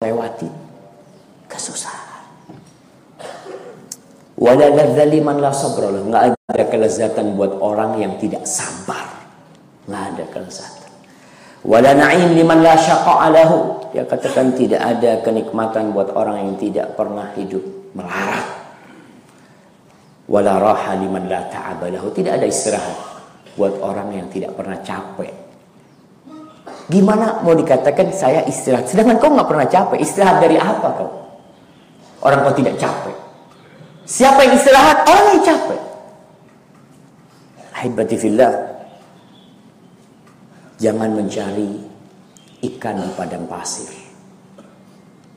lewati kesusahan. Wala ladza liman la sabra lahu, enggak ada kelezatan buat orang yang tidak sabar. Enggak ada kelezatan. Wala na'im liman la syaqa'a lahu, dia katakan tidak ada kenikmatan buat orang yang tidak pernah hidup melarat. Wala raha liman la ta'aba lahu, tidak ada istirahat buat orang yang tidak pernah capek. Gimana mau dikatakan saya istirahat, sedangkan kau nggak pernah capek? Istirahat dari apa kau? Orang kau tidak capek. Siapa yang istirahat? Orang yang capek. Ahibati fillah, jangan mencari ikan di padang pasir.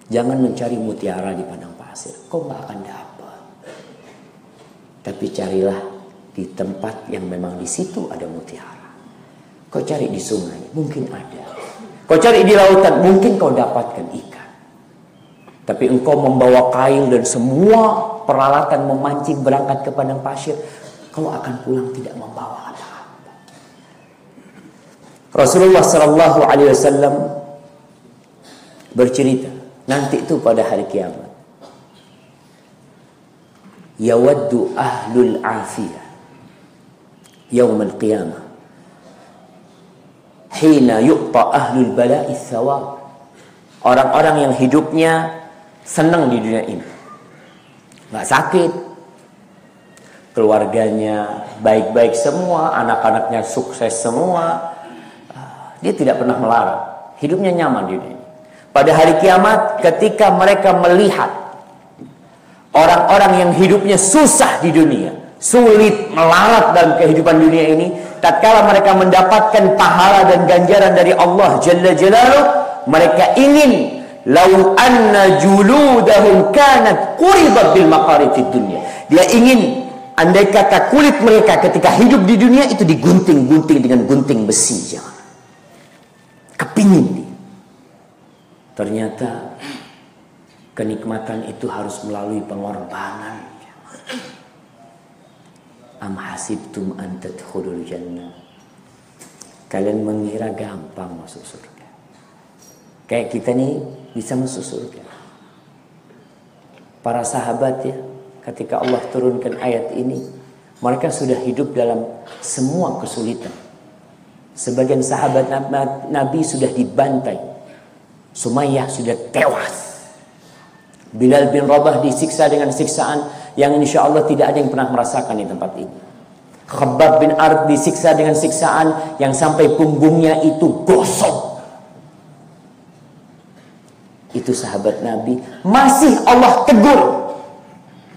Jangan mencari mutiara di padang pasir. Kau nggak akan dapat. Tapi carilah di tempat yang memang di situ ada mutiara. Kau cari di sungai, mungkin ada. Kau cari di lautan, mungkin kau dapatkan ikan. Tapi engkau membawa kail dan semua peralatan memancing berangkat ke padang pasir, kau akan pulang tidak membawa apa-apa. Rasulullah Sallallahu Alaihi Wasallam bercerita, nanti itu pada hari kiamat, yawaddu ahlul afiyah yaumul qiyamah hina yu'ta ahlul bala'i thawab. Orang-orang yang hidupnya senang di dunia ini, nggak sakit, keluarganya baik-baik semua, anak-anaknya sukses semua, dia tidak pernah melarat, hidupnya nyaman di dunia ini. Pada hari kiamat ketika mereka melihat orang-orang yang hidupnya susah di dunia, sulit, melarat dalam kehidupan dunia ini, tatkala mereka mendapatkan pahala dan ganjaran dari Allah Jalla Jalaluh, mereka ingin lau anna juludahum kanat quribat bil maqaritid dunya. Dia ingin andai kata kulit mereka ketika hidup di dunia itu digunting-gunting dengan gunting besi, jangan. Kepingin dia. Ternyata kenikmatan itu harus melalui pengorbanan. Am hasibtum an tadkhulul jannah, kalian mengira gampang masuk surga? Kayak kita nih bisa masuk surga. Para sahabat ya, ketika Allah turunkan ayat ini, mereka sudah hidup dalam semua kesulitan. Sebagian sahabat Nabi sudah dibantai, Sumayyah sudah tewas, Bilal bin Rabah disiksa dengan siksaan yang insya Allah tidak ada yang pernah merasakan di tempat ini. Khabbab bin Arad disiksa dengan siksaan yang sampai punggungnya itu gosong. Itu sahabat Nabi, masih Allah tegur.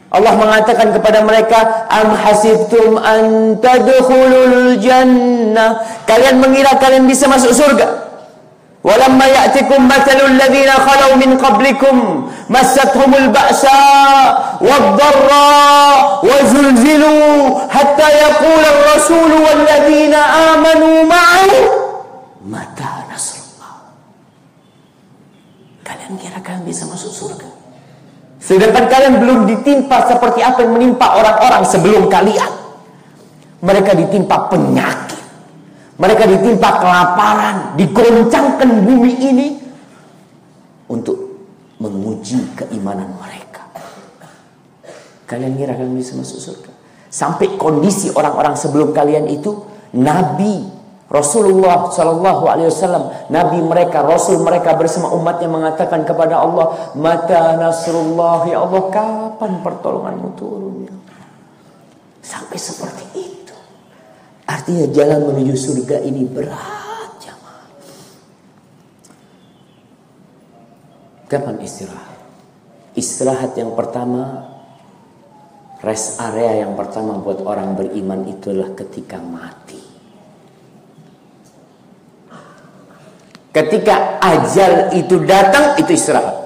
Allah mengatakan kepada mereka, am hasibtum an tadkhulul jannah, kalian mengira kalian bisa masuk surga? Walamma ya'tikum mathalul ladzina khalau min qablikum massathumul ba'sa wad-dharra wa zulzilu hatta yaqula ar-rasul wal ladzina amanu ma'ahu mata nasrullah. Kalian kira kalian bisa masuk surga? Sedangkan kalian belum ditimpa seperti apa yang menimpa orang-orang sebelum kalian. Mereka ditimpa penyakit, mereka ditimpa kelaparan, digoncangkan bumi ini untuk menguji keimanan mereka. Kalian kira kalian bisa masuk surga? Sampai kondisi orang-orang sebelum kalian itu, Nabi Rasulullah Sallallahu Alaihi Wasallam, Nabi mereka, Rasul mereka bersama umatnya mengatakan kepada Allah, mata nasrullah, ya Allah kapan pertolonganmu turun ya? Sampai seperti itu. Artinya jalan menuju surga ini berat, jamaah. Kapan istirahat? Istirahat yang pertama, rest area yang pertama buat orang beriman itulah ketika mati. Ketika ajal itu datang, itu istirahat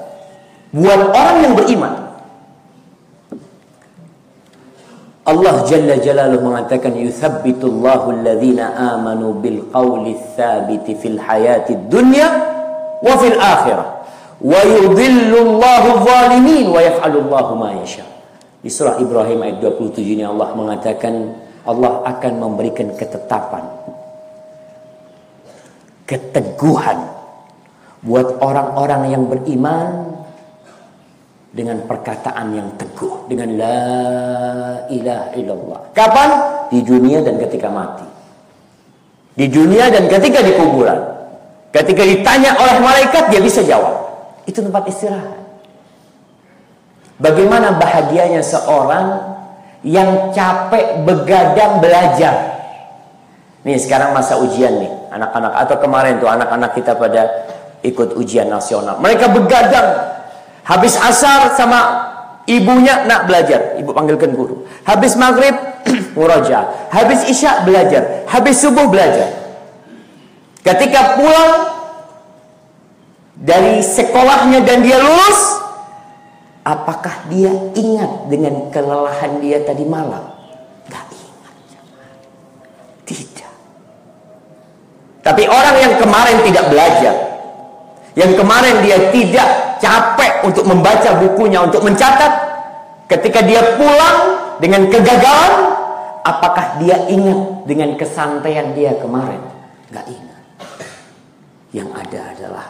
buat orang yang beriman. Allah Jalla Jalaluhu mengatakan, yuthabbitullahu alladhina amanu bil qawli tsabiti fil hayatid dunya wa fil akhirah wa yudhillullahu zalimin wa yaf'alullahu ma yasha. Di surah Ibrahim ayat 27 ini Allah mengatakan, Allah akan memberikan ketetapan, keteguhan buat orang-orang yang beriman dengan perkataan yang teguh, dengan la ilaha illallah. Kapan? Di dunia dan ketika mati. Di dunia dan ketika di kuburan. Ketika ditanya oleh malaikat, dia bisa jawab. Itu tempat istirahat. Bagaimana bahagianya seorang yang capek begadang belajar. Nih sekarang masa ujian nih, anak-anak, atau kemarin tuh anak-anak kita pada ikut ujian nasional. Mereka begadang. Habis asar sama ibunya nak belajar, ibu panggilkan guru. Habis maghrib murajaah, habis isya belajar, habis subuh belajar. Ketika pulang dari sekolahnya dan dia lulus, apakah dia ingat dengan kelelahan dia tadi malam? Gak ingat. Tidak. Tapi orang yang kemarin tidak belajar, yang kemarin dia tidak capek untuk membaca bukunya, untuk mencatat, ketika dia pulang dengan kegagalan, apakah dia ingat dengan kesantaian dia kemarin? Gak ingat. Yang ada adalah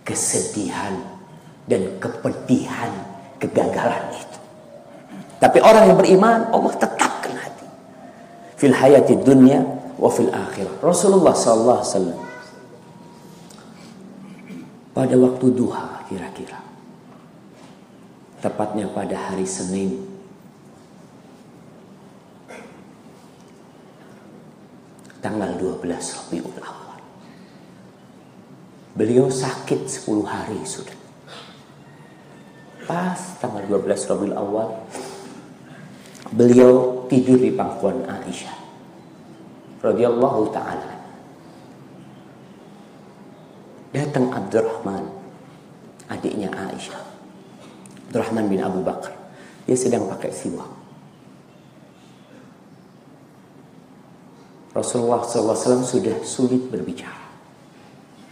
kesedihan dan kepedihan kegagalan itu. Tapi orang yang beriman, Allah tetapkan hati. Fil hayati dunya wa fil akhirah. Rasulullah SAW pada waktu duha kira-kira, tepatnya pada hari Senin, tanggal 12 Rabiul Awal, beliau sakit 10 hari sudah. Pas tanggal 12 Rabiul Awal, beliau tidur di pangkuan Aisyah radhiyallahu ta'ala. Datang Abdurrahman, adiknya Aisyah, Abdurrahman bin Abu Bakar. Dia sedang pakai siwak. Rasulullah SAW sudah sulit berbicara,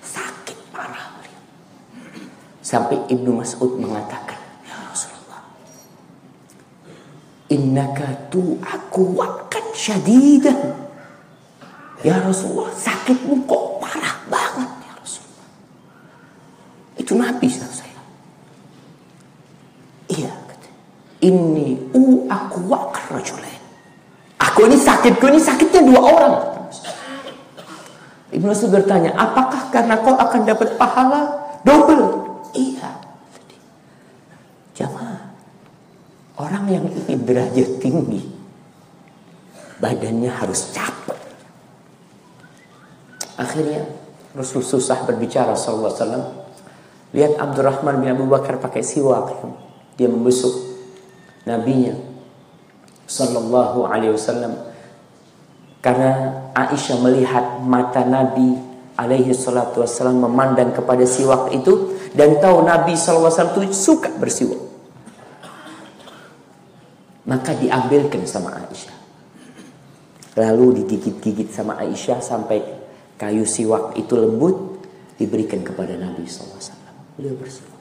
sakit parah beliau. Sampai Ibnu Mas'ud mengatakan, ya Rasulullah, innaka tu'aku wakan syadidan. Ya Rasulullah, sakitmu kok parah banget. Itu Nabi saya. Iya, kata. Ini aku wakar rajulain. Aku ini sakitnya 2 orang. Ibnu Mas'ud bertanya, apakah karena kau akan dapat pahala double? Iya. Jamaah, orang yang ingin derajat tinggi, badannya harus capek. Akhirnya Rasul susah berbicara sallallahu alaihi wasallam. Lihat Abdurrahman bin Abu Bakar pakai siwak. Dia membusuk nabinya sallallahu alaihi wasallam. Karena Aisyah melihat mata Nabi alaihi salatu wasallam memandang kepada siwak itu, dan tahu Nabi sallallahu alaihi wasallam itu suka bersiwak. Maka diambilkan sama Aisyah. Lalu digigit-gigit sama Aisyah sampai kayu siwak itu lembut, diberikan kepada Nabi SAW. Beliau bersiwak.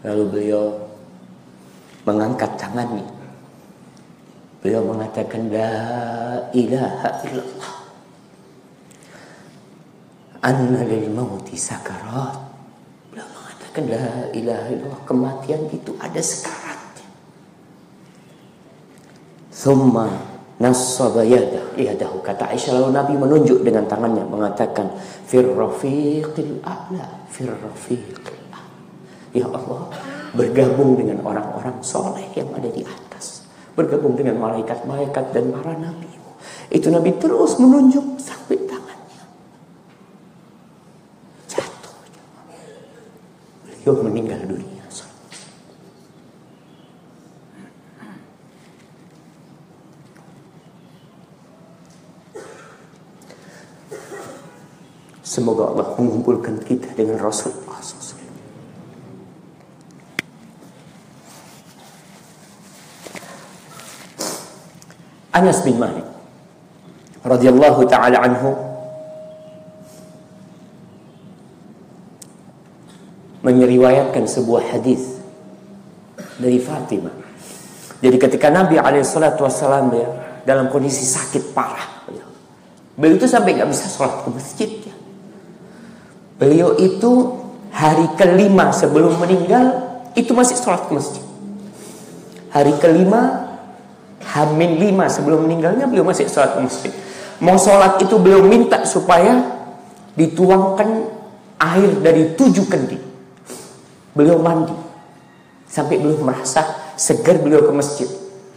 Lalu beliau mengangkat tangannya. Beliau mengatakan, la ilaha illallah. Anna lil mauti sakarat. Beliau mengatakan, la ilaha illallah. Kematian itu ada sekaratnya. Thumma nassaba yadahu, kata Aisyah, lalu Nabi menunjuk dengan tangannya mengatakan, fir rafiqil a'la, fir rafiqil a'la. Ya Allah, bergabung dengan orang-orang soleh yang ada di atas, bergabung dengan malaikat-malaikat dan para nabi. Itu Nabi terus menunjuk sampai tangannya jatuh. Beliau meninggal dunia. Semoga Allah mengumpulkan kita dengan Rasulullah SAW. Anas bin Malik radhiyallahu ta'ala anhu meriwayatkan sebuah hadis dari Fatimah. Jadi ketika Nabi SAW dalam kondisi sakit parah, beliau itu sampai nggak bisa sholat ke masjid ya. Beliau itu hari kelima sebelum meninggal itu masih sholat ke masjid. Hari kelima, Hamin 5 sebelum meninggalnya beliau masih sholat ke masjid. Mau sholat itu beliau minta supaya dituangkan air dari 7 kendi. Beliau mandi sampai beliau merasa segar, beliau ke masjid.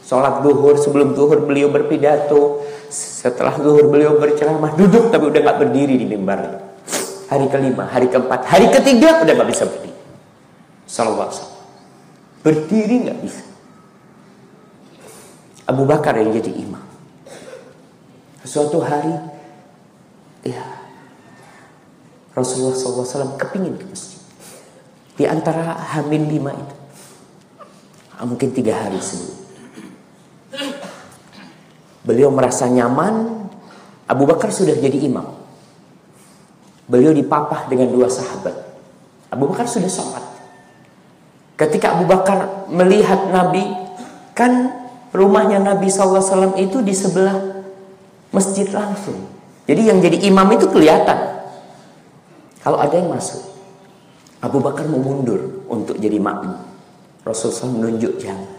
Sholat zuhur, sebelum zuhur beliau berpidato. Setelah zuhur beliau berceramah, duduk tapi udah gak berdiri di mimbar. Hari kelima, hari keempat, hari ketiga udah gak bisa berdiri. Sallallahu alaihi wasallam. Berdiri gak bisa. Abu Bakar yang jadi imam. Suatu hari, ya, Rasulullah SAW kepingin ke masjid. Di antara Hamin 5 itu, mungkin 3 hari sebelum. Beliau merasa nyaman. Abu Bakar sudah jadi imam. Beliau dipapah dengan 2 sahabat. Abu Bakar sudah sholat. Ketika Abu Bakar melihat Nabi, kan rumahnya Nabi SAW itu di sebelah masjid langsung. Jadi yang jadi imam itu kelihatan. Kalau ada yang masuk, Abu Bakar mau mundur untuk jadi makmum. Rasulullah menunjuk jangan.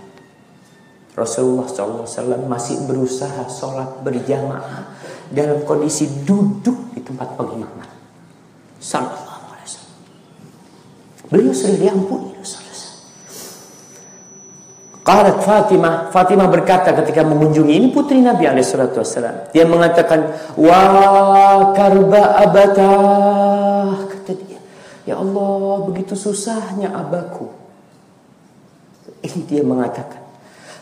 Rasulullah SAW masih berusaha sholat berjamaah dalam kondisi duduk di tempat pengimaman. Sallallahu alaihi wasallam. Beliau sudah diampuni. Qalat Fatimah berkata ketika mengunjungi, ini putri Nabi SAW. Dia mengatakan, wa karba abatah. Kata dia, ya Allah, begitu susahnya abaku. Ini dia mengatakan.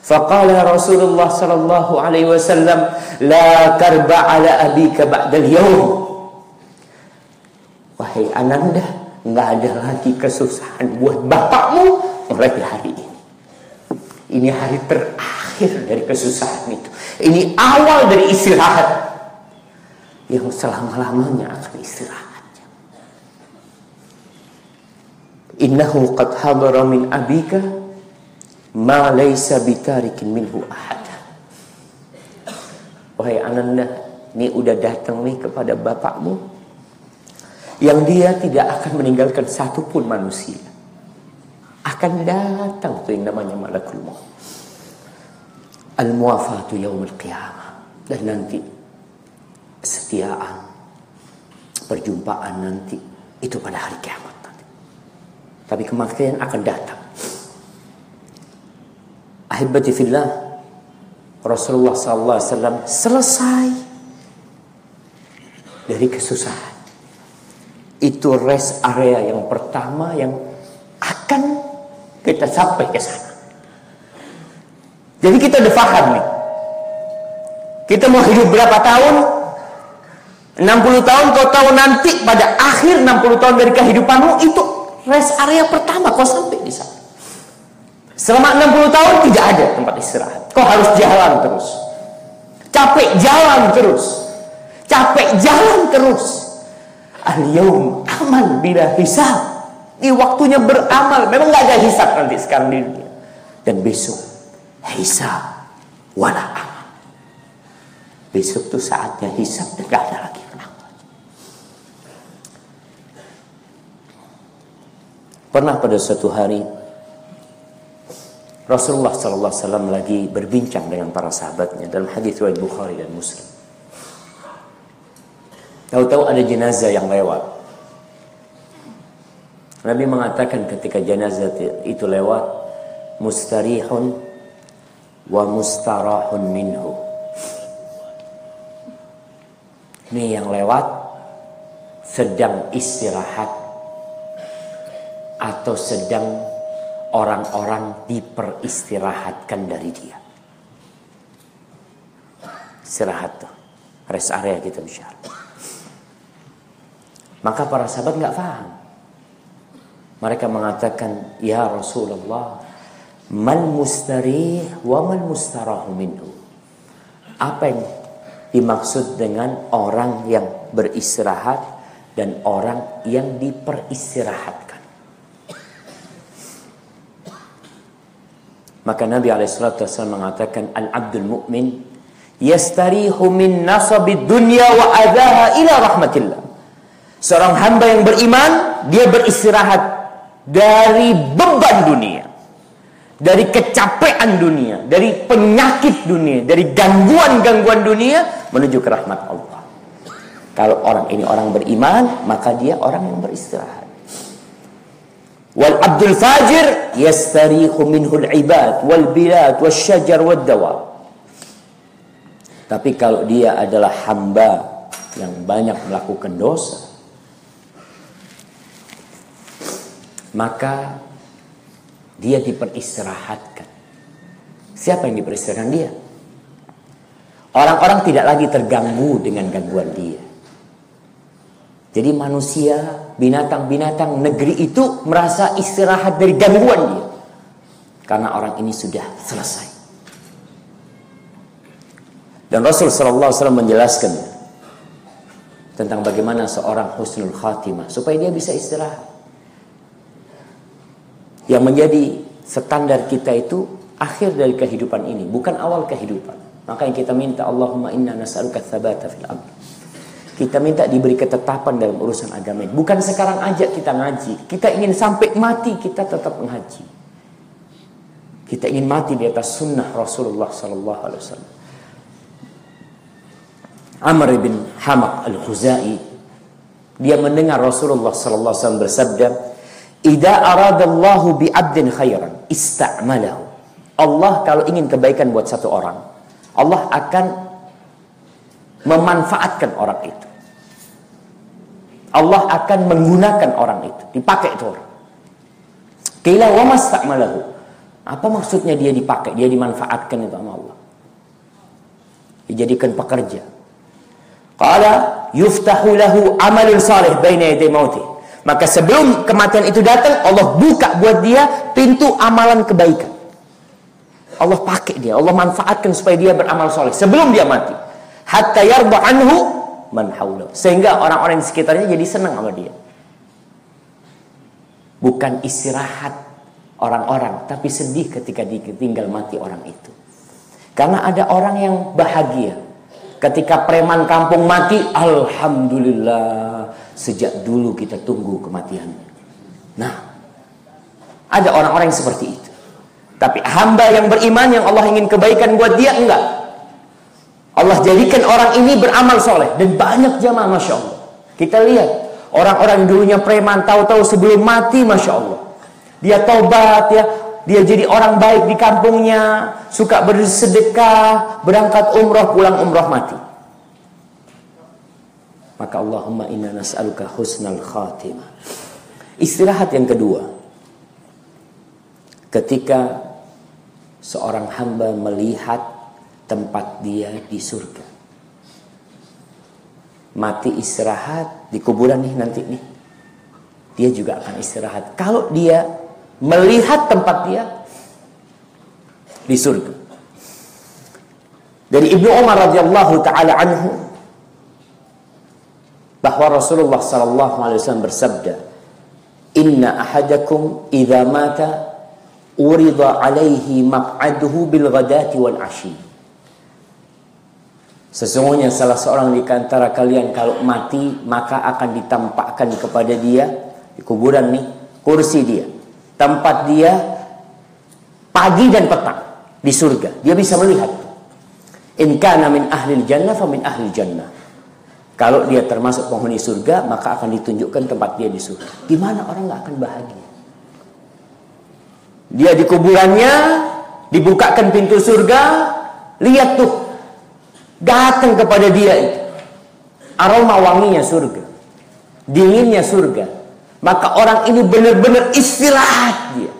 Faqala Rasulullah sallallahu alaihi wasallam, la karba ala abika ba'dal yawm. Wahai Ananda, enggak ada lagi kesusahan buat bapakmu mulai hari ini. Ini hari terakhir dari kesusahan itu. Ini awal dari istirahat yang selama-lamanya akan istirahat. Innahu qad hadara min abika ma laysa bitarikin minhu ahada. Wahai Ananda, ini udah datang nih kepada bapakmu yang dia tidak akan meninggalkan satupun manusia. Akan datang tuh yang namanya malakul maut. Al-muwafatu yaumil qiyamah. Dan nanti kesetiaan, perjumpaan nanti itu pada hari kiamat nanti. Tapi kematian akan datang. Ahibati fillah, Rasulullah SAW selesai dari kesusahan. Itu rest area yang pertama yang akan kita sampai ke sana. Jadi kita udah paham nih. Kita mau hidup berapa tahun? 60 tahun. Kau tahu nanti pada akhir 60 tahun dari kehidupanmu itu rest area pertama kau sampai di sana. Selama 60 tahun tidak ada tempat istirahat. Kau harus jalan terus. Capek jalan terus. Capek jalan terus. Al-yawm amal bila hisab. Ini waktunya beramal. Memang gak ada hisab nanti sekarang di dunia. Dan besok hisab wala amal. Besok tuh saatnya hisab dan gak ada lagi amal. Pernah pada suatu hari Rasulullah SAW lagi berbincang dengan para sahabatnya dalam hadis riwayat Bukhari dan Muslim. Tahu-tahu ada jenazah yang lewat. Nabi mengatakan ketika jenazah itu lewat, mustarihun wa mustarahun minhu. Ini yang lewat sedang istirahat atau sedang orang-orang diperistirahatkan dari dia. Istirahat tuh, rest area kita bicara. Maka para sahabat nggak paham. Mereka mengatakan, ya Rasulullah, mal mustarih wa mal mustarahu minhu. Apa yang dimaksud dengan orang yang beristirahat dan orang yang diperistirahatkan? Maka Nabi SAW mengatakan, al-abdul mu'min yastarihu min nasabid dunya wa adhaha ila rahmatillah. Seorang hamba yang beriman, dia beristirahat dari beban dunia, dari kecapean dunia, dari penyakit dunia, dari gangguan-gangguan dunia, menuju ke rahmat Allah. Kalau orang ini orang beriman, maka dia orang yang beristirahat. Wal abdul fajir yastarihu minhul ibad wal bilad wasyajar wad dawa. Tapi kalau dia adalah hamba yang banyak melakukan dosa, maka dia diperistirahatkan. Siapa yang diperistirahatkan? Dia. Orang-orang tidak lagi terganggu dengan gangguan dia. Jadi manusia, binatang-binatang negeri itu merasa istirahat dari gangguan dia. Karena orang ini sudah selesai. Dan Rasul SAW menjelaskan tentang bagaimana seorang husnul khatimah supaya dia bisa istirahat. Yang menjadi standar kita itu akhir dari kehidupan ini, bukan awal kehidupan. Maka yang kita minta, Allahumma inna nas'aluka tsabata fil amr. Kita minta diberi ketetapan dalam urusan agama. Bukan sekarang aja kita ngaji. Kita ingin sampai mati kita tetap mengaji. Kita ingin mati di atas sunnah Rasulullah sallallahu alaihi wasallam. Amr bin Hamaq al-Khuzai, dia mendengar Rasulullah sallallahu alaihi wasallam bersabda, "Idza aradallahu bi 'abdin khairan ista'malahu." Allah kalau ingin kebaikan buat satu orang, Allah akan memanfaatkan orang itu. Allah akan menggunakan orang itu, dipakai itu orang. Qila wa masta'malahu. Apa maksudnya dia dipakai, dia dimanfaatkan itu sama Allah? Dijadikan pekerja. Qala yuftahu lahu amalun salih baina yaday mautih. Maka sebelum kematian itu datang, Allah buka buat dia pintu amalan kebaikan. Allah pakai dia, Allah manfaatkan supaya dia beramal soleh sebelum dia mati. Hatta yarda anhu man haulahu. Sehingga orang-orang di sekitarnya jadi senang sama dia. Bukan istirahat orang-orang, tapi sedih ketika ditinggal mati orang itu. Karena ada orang yang bahagia ketika preman kampung mati, alhamdulillah, sejak dulu kita tunggu kematiannya. Nah, ada orang-orang yang seperti itu. Tapi hamba yang beriman, yang Allah ingin kebaikan buat dia, enggak. Allah jadikan orang ini beramal soleh. Dan banyak jamaah, Masya Allah. Kita lihat, orang-orang dulunya preman, tahu-tahu sebelum mati, Masya Allah, dia tobat, ya, dia jadi orang baik di kampungnya, suka bersedekah, berangkat umroh, pulang umroh, mati. Maka Allahumma inna nas'aluka husnal khatimah. Istirahat yang kedua, ketika seorang hamba melihat tempat dia di surga. Mati istirahat di kuburan nih nanti nih, dia juga akan istirahat kalau dia melihat tempat dia di surga. Dari Ibnu Umar radhiyallahu taala anhu, bahwa Rasulullah sallallahu alaihi wasallam bersabda, "Inna ahadakum idza mata urida alaihi maq'aduhu bil ghadati wal 'ashi." Sesungguhnya salah seorang di antara kalian kalau mati, maka akan ditampakkan kepada dia di kuburan nih, kursi dia, tempat dia pagi dan petang di surga. Dia bisa melihat. In kana min ahlil jannah fa min ahlil jannah. Kalau dia termasuk penghuni surga, maka akan ditunjukkan tempat dia di surga. Gimana orang nggak akan bahagia? Dia di kuburannya, dibukakan pintu surga, lihat tuh, datang kepada dia itu aroma wanginya surga, dinginnya surga. Maka orang ini benar-benar istirahat dia.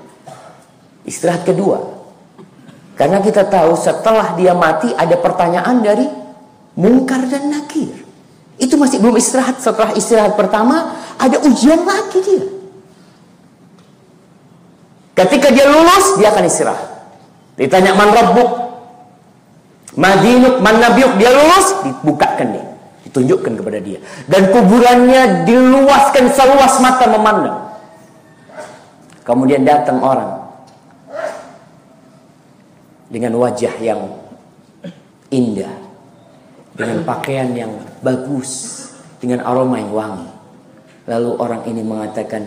Istirahat kedua. Karena kita tahu setelah dia mati ada pertanyaan dari Munkar dan Nakir. Itu masih belum istirahat. Setelah istirahat pertama ada ujian lagi dia. Ketika dia lulus, dia akan istirahat. Ditanya man rabbuk, madinuk, man nabiyuk, dia lulus, dibukakan dia, ditunjukkan kepada dia, dan kuburannya diluaskan seluas mata memandang. Kemudian datang orang dengan wajah yang indah, dengan pakaian yang bagus, dengan aroma yang wangi. Lalu orang ini mengatakan,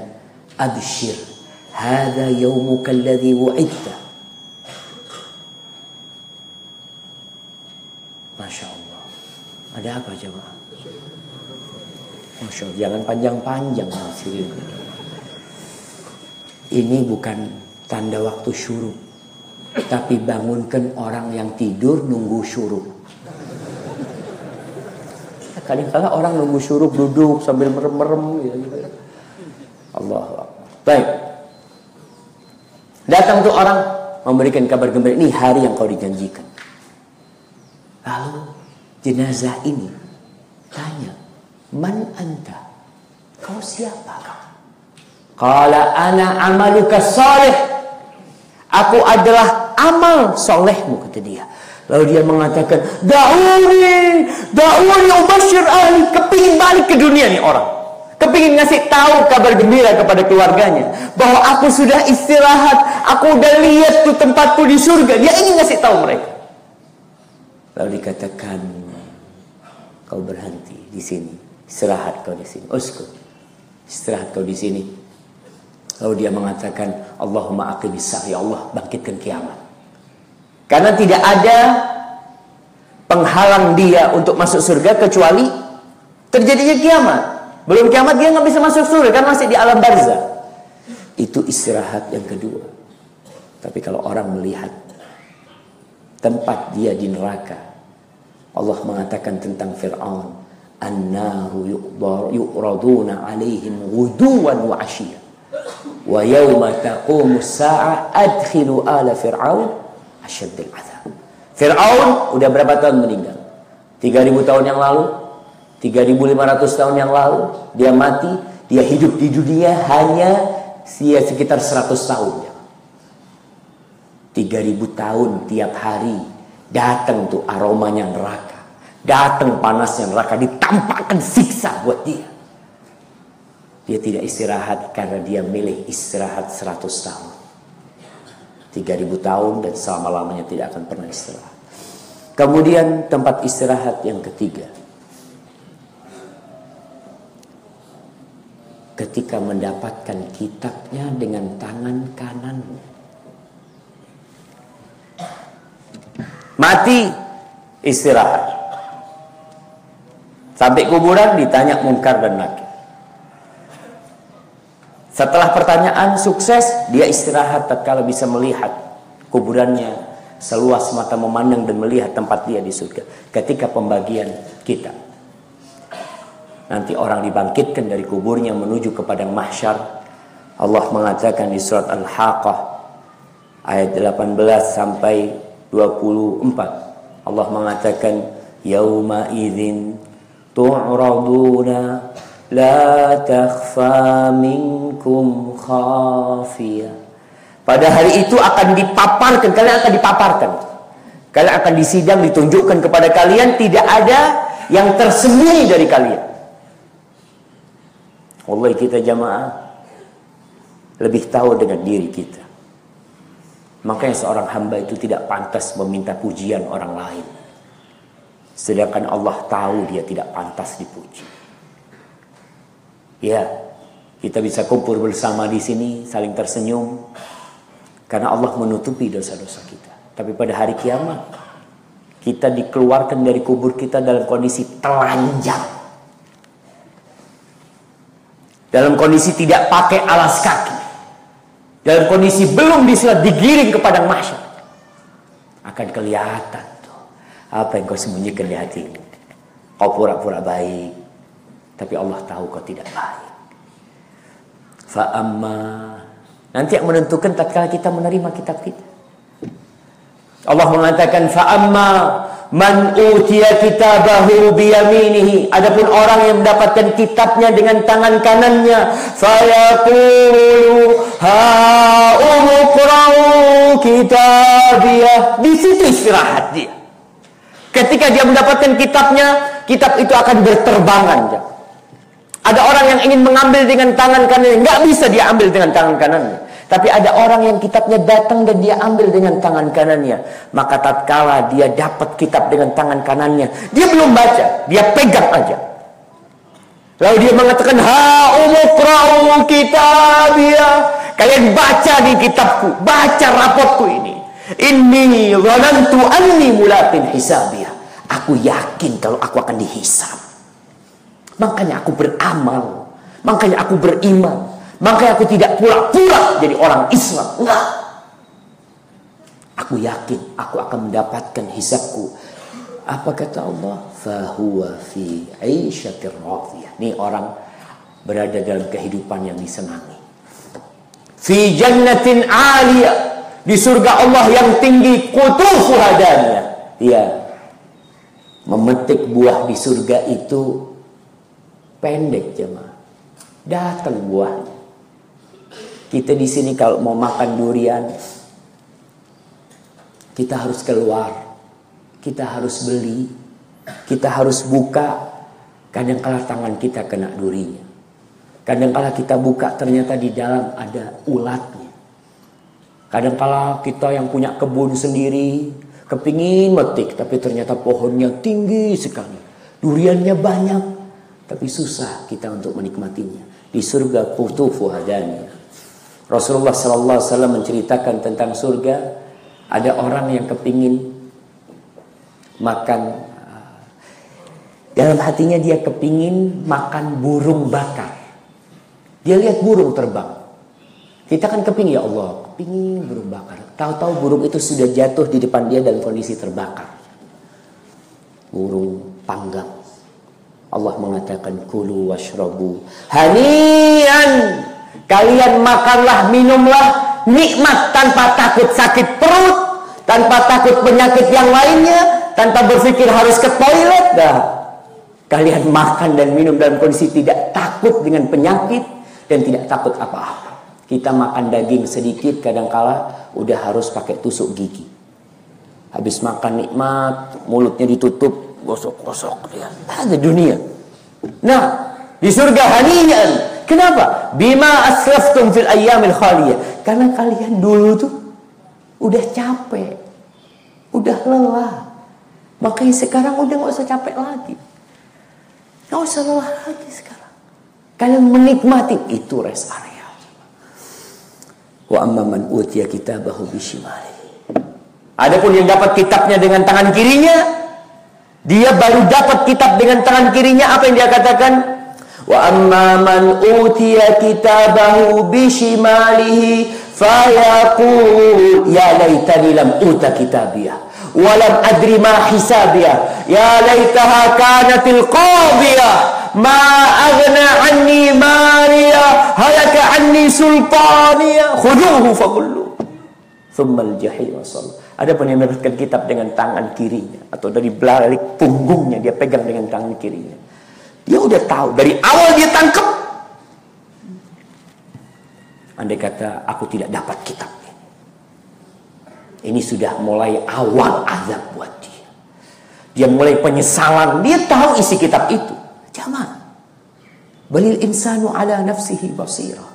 abshir, hadha yawmuka alladhi wu'idta. Masya Allah. Ada apa coba? Masya Allah, jangan panjang-panjang. Ini bukan tanda waktu syuruk, tapi bangunkan orang yang tidur nunggu syuruk. Kadang-kadang orang nunggu syuruk duduk sambil merem-merem gitu. Allah. Baik. Datang tuh orang memberikan kabar gembira, ini hari yang kau dijanjikan. Lalu jenazah ini tanya, man anta? Kau siapa kau? Qala ana amaluka salih. Aku adalah amal solehmu, kata dia. Lalu dia mengatakan, da'uni ubashir ahli. Kepingin balik ke dunia nih orang. Kepingin ngasih tahu kabar gembira kepada keluarganya bahwa aku sudah istirahat, aku udah lihat tuh tempatku di surga. Dia ingin ngasih tahu mereka. Lalu dikatakan, kau berhenti di sini, istirahat kau di sini. Uskut, istirahat kau di sini. Lalu dia mengatakan, Allahumma aqimis sa'a, ya Allah bangkitkan kiamat. Karena tidak ada penghalang dia untuk masuk surga kecuali terjadinya kiamat. Belum kiamat dia nggak bisa masuk surga, kan masih di alam barzah. Itu istirahat yang kedua. Tapi kalau orang melihat tempat dia di neraka, Allah mengatakan tentang Fir'aun, an-naru yu'raduna 'alaihim ghuduwan wa 'ashiyya wa yawma taqumu as-sa'a adkhilu ala fir'aun asyaddal 'adzab. Fir'aun udah berapa tahun meninggal? 3000 tahun yang lalu, 3500 tahun yang lalu dia mati, dia hidup di dunia hanya sekitar 100 tahun. 3000 tahun tiap hari datang tuh aromanya neraka, datang panasnya neraka, ditampakkan siksa buat dia. Dia tidak istirahat karena dia milih istirahat 100 tahun, 3000 tahun, dan selama-lamanya tidak akan pernah istirahat. Kemudian tempat istirahat yang ketiga, ketika mendapatkan kitabnya dengan tangan kanan. Mati, istirahat. Sampai kuburan ditanya munkar dan nakir. Setelah pertanyaan sukses, dia istirahat tatkala bisa melihat kuburannya seluas mata memandang dan melihat tempat dia di surga. Ketika pembagian kitab, nanti orang dibangkitkan dari kuburnya menuju ke padang mahsyar. Allah mengatakan di surat Al-Haqqah ayat 18 sampai 24. Allah mengatakan, yauma idzin tu'raduna la takhfa minkum khafiyah. Pada hari itu akan dipaparkan, kalian akan dipaparkan. Kalian akan disidang, ditunjukkan kepada kalian, tidak ada yang tersembunyi dari kalian. Wallahi kita jamaah lebih tahu dengan diri kita. Makanya seorang hamba itu tidak pantas meminta pujian orang lain, sedangkan Allah tahu dia tidak pantas dipuji. Ya, kita bisa kumpul bersama di sini saling tersenyum karena Allah menutupi dosa-dosa kita. Tapi pada hari kiamat kita dikeluarkan dari kubur kita dalam kondisi telanjang, dalam kondisi tidak pakai alas kaki, dalam kondisi belum disulat, digiring ke padang mahsyar. Akan kelihatan tuh apa yang kau sembunyikan di hatimu. Kau pura-pura baik, tapi Allah tahu kau tidak baik. Fa'amma, nanti yang menentukan tatkala kita menerima kitab kita. Allah mengatakan, fa'amma man utiya kitabahu biyaminihi. Adapun orang yang mendapatkan kitabnya dengan tangan kanannya, fayaqulu ha'umqra'u kitabiyah. Di situ istirahat dia. Ketika dia mendapatkan kitabnya, kitab itu akan berterbangan. Ada orang yang ingin mengambil dengan tangan kanannya, nggak bisa dia ambil dengan tangan kanannya. Tapi ada orang yang kitabnya datang dan dia ambil dengan tangan kanannya. Maka tatkala dia dapat kitab dengan tangan kanannya, dia belum baca, dia pegang aja. Lalu dia mengatakan, ha'umukra'u kitabiyah. Kalian baca di kitabku, baca raportku ini. Inni dhanantu anni mulaqin hisabiyah. Aku yakin kalau aku akan dihisab. Makanya aku beramal. Makanya aku beriman. Makanya aku tidak pura-pura jadi orang Islam. Enggak. Aku yakin aku akan mendapatkan hisabku. Apa kata Allah? Fahuwa fi 'aisyatir radiyah. Ini orang berada dalam kehidupan yang disenangi. Fi jannatin 'aliyah. Di surga Allah yang tinggi, qutufuha daniyah. Iya. Memetik buah di surga itu pendek, jemaah. Datang buahnya. Kita di sini kalau mau makan durian, kita harus keluar. Kita harus beli, kita harus buka. Kadang-kala tangan kita kena durinya. Kadang-kala kita buka ternyata di dalam ada ulatnya. Kadang-kala kita yang punya kebun sendiri kepingin metik, tapi ternyata pohonnya tinggi sekali, duriannya banyak, tapi susah kita untuk menikmatinya. Di surga qutufuha daniyah. Rasulullah SAW menceritakan tentang surga. Ada orang yang kepingin makan, dalam hatinya dia kepingin makan burung bakar. Dia lihat burung terbang. Kita kan kepingin, ya Allah, kepingin burung bakar. Tahu-tahu burung itu sudah jatuh di depan dia dalam kondisi terbakar. Burung panggang. Allah mengatakan, kulu washrabu hanian. Kalian makanlah, minumlah nikmat tanpa takut sakit perut, tanpa takut penyakit yang lainnya, tanpa berpikir harus ke toilet. Kalian makan dan minum dalam kondisi tidak takut dengan penyakit dan tidak takut apa-apa. Kita makan daging sedikit, kadangkala udah harus pakai tusuk gigi. Habis makan nikmat, mulutnya ditutup, gosok-gosok dia. Ada dunia. Nah, di surga hanian. Kenapa? Bima aslaftum fil ayyamil khaliyah. Karena kalian dulu tuh udah capek, udah lelah. Makanya sekarang udah gak usah capek lagi. Gak usah lelah lagi sekarang. Kalian menikmati itu rest area. Wa amma man utiya kitabahu bishimali. Adapun yang dapat kitabnya dengan tangan kirinya, dia baru dapat kitab dengan tangan kirinya. Apa yang dia katakan? Wa amma man utiya kitabahu bishimalihi fayaqul ya laitani lam uta kitabiyah walam adri ma hisabiyah ya laitaha kanatil qadiyah ma aghna anni maliya halaka anni sultaniya khuduhu faqullu thumma al-jahim wasal. Adapun yang mendapatkan kitab dengan tangan kirinya atau dari balik punggungnya dia pegang dengan tangan kirinya, dia udah tahu dari awal dia tangkap. Andai kata aku tidak dapat kitab ini sudah mulai awal azab buat dia. Dia mulai penyesalan. Dia tahu isi kitab itu. Jamaah. Balil insanu ala nafsihi basirah.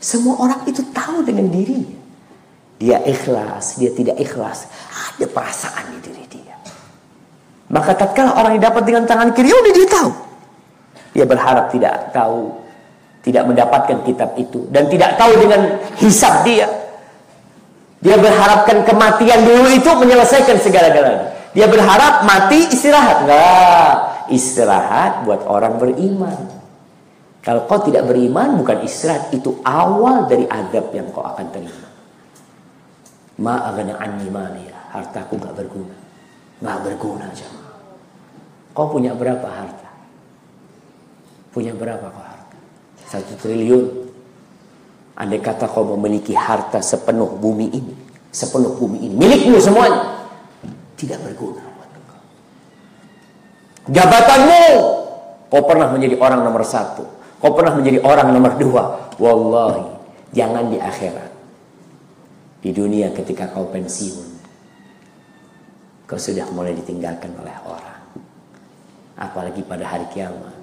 Semua orang itu tahu dengan dirinya. Dia ikhlas, dia tidak ikhlas. Ada perasaan di diri dia. Maka tatkala orang yang dapat dengan tangan kiri, udah dia tahu. Dia berharap tidak tahu, tidak mendapatkan kitab itu. Dan tidak tahu dengan hisab dia. Dia berharapkan kematian dulu itu menyelesaikan segala-galanya. Dia berharap mati istirahat. Enggak. Istirahat buat orang beriman. Kalau kau tidak beriman, bukan istirahat. Itu awal dari adab yang kau akan terima. Ma'agana anni maliya. Hartaku gak berguna. Gak berguna jemaah. Kau punya berapa harta? Punya berapa kau harta? 1 triliun. Andai kata kau memiliki harta sepenuh bumi ini, sepenuh bumi ini, milikmu semuanya, tidak berguna buat engkau. Jabatanmu, kau pernah menjadi orang nomor 1, kau pernah menjadi orang nomor 2. Wallahi, jangan di akhirat. Di dunia ketika kau pensiun, kau sudah mulai ditinggalkan oleh orang. Apalagi pada hari kiamat.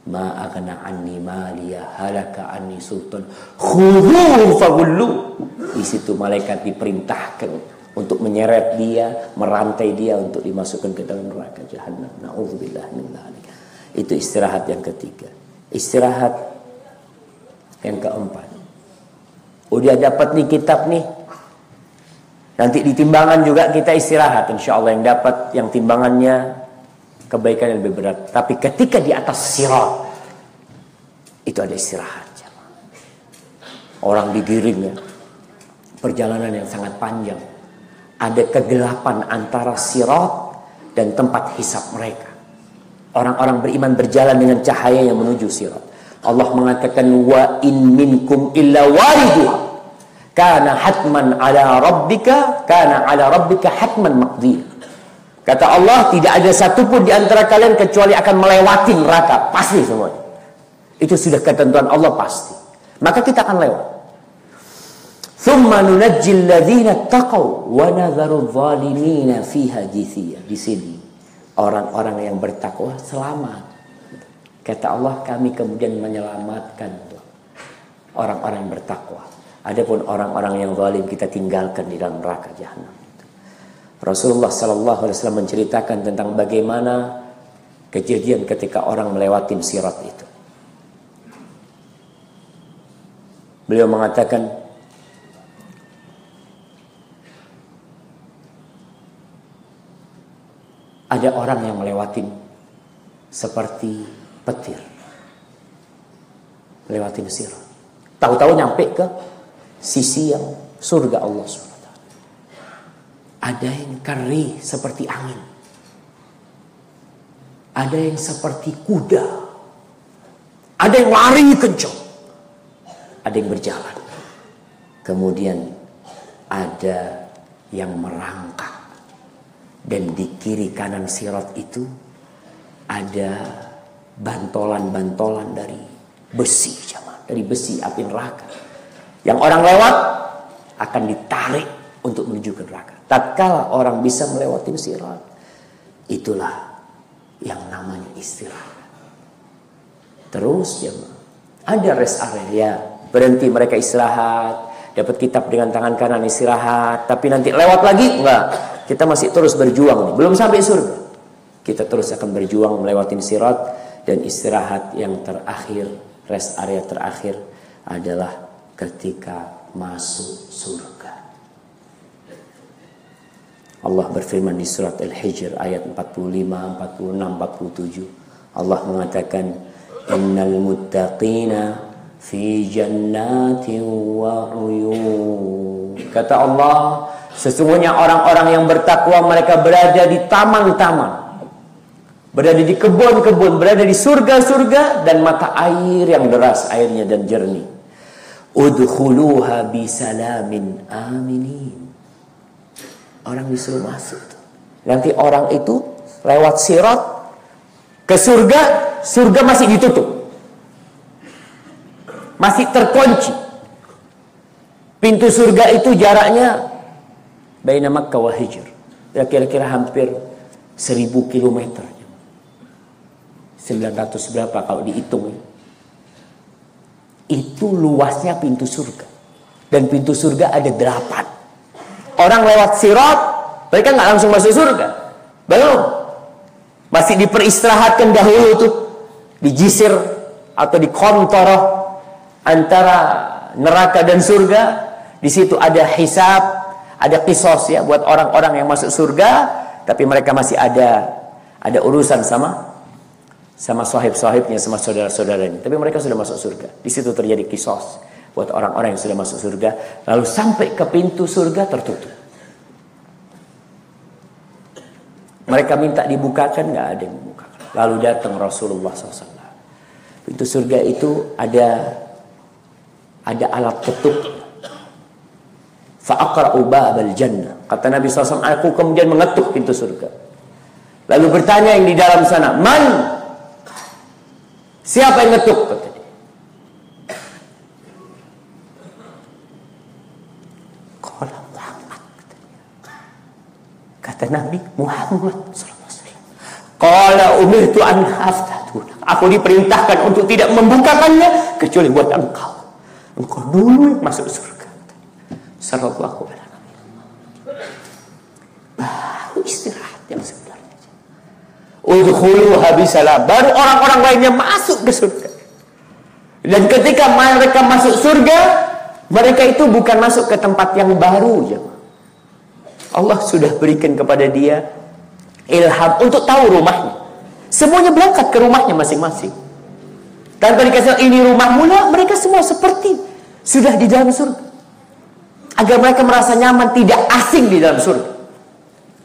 Ma aghna anni maliya halaka anni sultan khudhuhu faghullu. Di situ malaikat diperintahkan untuk menyeret dia, merantai dia untuk dimasukkan ke dalam neraka jahanam. Nauzubillah min dzalik. Itu istirahat yang ketiga. Istirahat yang keempat. Udah dapat nih kitab nih. Nanti di timbangan juga kita istirahat. Insya Allah yang dapat, yang timbangannya kebaikan yang lebih berat. Tapi ketika di atas sirat, itu ada istirahat. Orang digiring ya. Perjalanan yang sangat panjang. Ada kegelapan antara sirat dan tempat hisab mereka. Orang-orang beriman berjalan dengan cahaya yang menuju sirat. Allah mengatakan wa in minkum illa wariduha kana hatman ala rabbika hatman maqdiya. Kata Allah, tidak ada satupun di antara kalian kecuali akan melewati neraka, pasti semuanya. Itu sudah ketentuan Allah pasti. Maka kita akan lewat. Tsumma nunajjil ladzina taqaw wa nadharu adh-dhalimina fiha jithiya. Di sini orang-orang yang bertakwa selamat. Kata Allah, kami kemudian menyelamatkan orang-orang yang bertakwa. Adapun orang-orang yang zalim kita tinggalkan di dalam neraka jahanam. Rasulullah sallallahu alaihi wasallam menceritakan tentang bagaimana kejadian ketika orang melewati sirat itu. Beliau mengatakan, ada orang yang melewati seperti petir, lewatin sirat. Tahu-tahu nyampe ke sisi yang surga Allah SWT. Ada yang keri seperti angin, ada yang seperti kuda, ada yang lari kencang, ada yang berjalan. Kemudian ada yang merangkak. Dan di kiri kanan sirat itu ada bantolan-bantolan dari besi, dari besi api neraka. Yang orang lewat akan ditarik untuk menuju ke neraka. Tatkala orang bisa melewati sirat, itulah yang namanya istirahat. Terus ada rest area, berhenti mereka istirahat, dapat kitab dengan tangan kanan istirahat, tapi nanti lewat lagi enggak. Kita masih terus berjuang nih, belum sampai surga. Kita terus akan berjuang melewati sirat, dan istirahat yang terakhir, rest area terakhir adalah ketika masuk surga. Allah berfirman di surat Al-Hijr ayat 45, 46, 47. Allah mengatakan, innal muttaqina fi jannatin wa uyun. Kata Allah, sesungguhnya orang-orang yang bertakwa mereka berada di taman-taman, berada di kebun-kebun, berada di surga-surga dan mata air yang deras airnya dan jernih. Udkhuluha bisalamin aminin. Orang disuruh masuk. Nanti orang itu lewat sirat ke surga, surga masih ditutup, masih terkunci. Pintu surga itu jaraknya baina Makkah wa Hijr, ya kira-kira hampir 1000 km. 900 berapa kalau dihitung. Itu luasnya pintu surga. Dan pintu surga ada 8. Orang lewat sirat, mereka nggak langsung masuk surga. Belum. Masih diperistirahatkan dahulu tuh di jisir atau di kontoroh antara neraka dan surga. Di situ ada hisab, ada kisos ya buat orang-orang yang masuk surga, tapi mereka masih ada urusan sama sahib-sahibnya, sama saudara-saudaranya. Tapi mereka sudah masuk surga. Di situ terjadi kisos buat orang-orang yang sudah masuk surga. Lalu sampai ke pintu surga tertutup. Mereka minta dibukakan, nggak ada yang membukakan. Lalu datang Rasulullah SAW. Pintu surga itu ada alat ketuk. Fa'aqra'u ba'bal jannah. Kata Nabi SAW, aku kemudian mengetuk pintu surga. Lalu bertanya yang di dalam sana, man? Siapa yang ngetuk? Kata dia. Qala Muhammad. Kata Nabi Muhammad SAW. Qala umirtu an aftatu. Aku diperintahkan untuk tidak membukakannya kecuali buat engkau. Engkau dulu yang masuk surga. Sallallahu alaihi wasallam. Baru istirahat yang sebenarnya. udkhuluha bisalam. Baru orang-orang lainnya masuk ke surga. Dan ketika mereka masuk surga, mereka itu bukan masuk ke tempat yang baru, jemaah. Allah sudah berikan kepada dia ilham untuk tahu rumahnya. Semuanya berangkat ke rumahnya masing-masing. Tanpa dikasih ini rumahmu, mereka semua seperti sudah di dalam surga. Agar mereka merasa nyaman, tidak asing di dalam surga.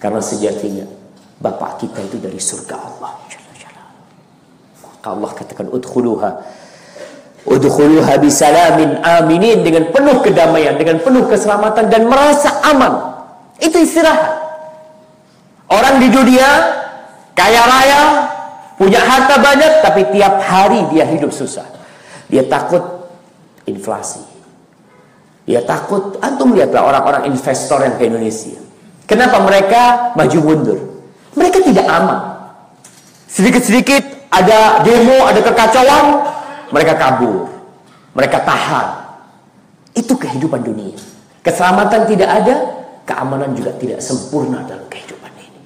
Karena sejatinya Bapak kita itu dari surga Allah. Maka Allah katakan udkhuluha bisalamin aminin, dengan penuh kedamaian, dengan penuh keselamatan dan merasa aman. Itu istirahat. Orang di dunia kaya raya, punya harta banyak, tapi tiap hari dia hidup susah. Dia takut inflasi. Dia takut, antum lihatlah orang-orang investor yang ke Indonesia. Kenapa mereka maju mundur? Mereka tidak aman. Sedikit-sedikit ada demo, ada kekacauan, mereka kabur. Mereka tahan. Itu kehidupan dunia. Keselamatan tidak ada, keamanan juga tidak sempurna dalam kehidupan ini.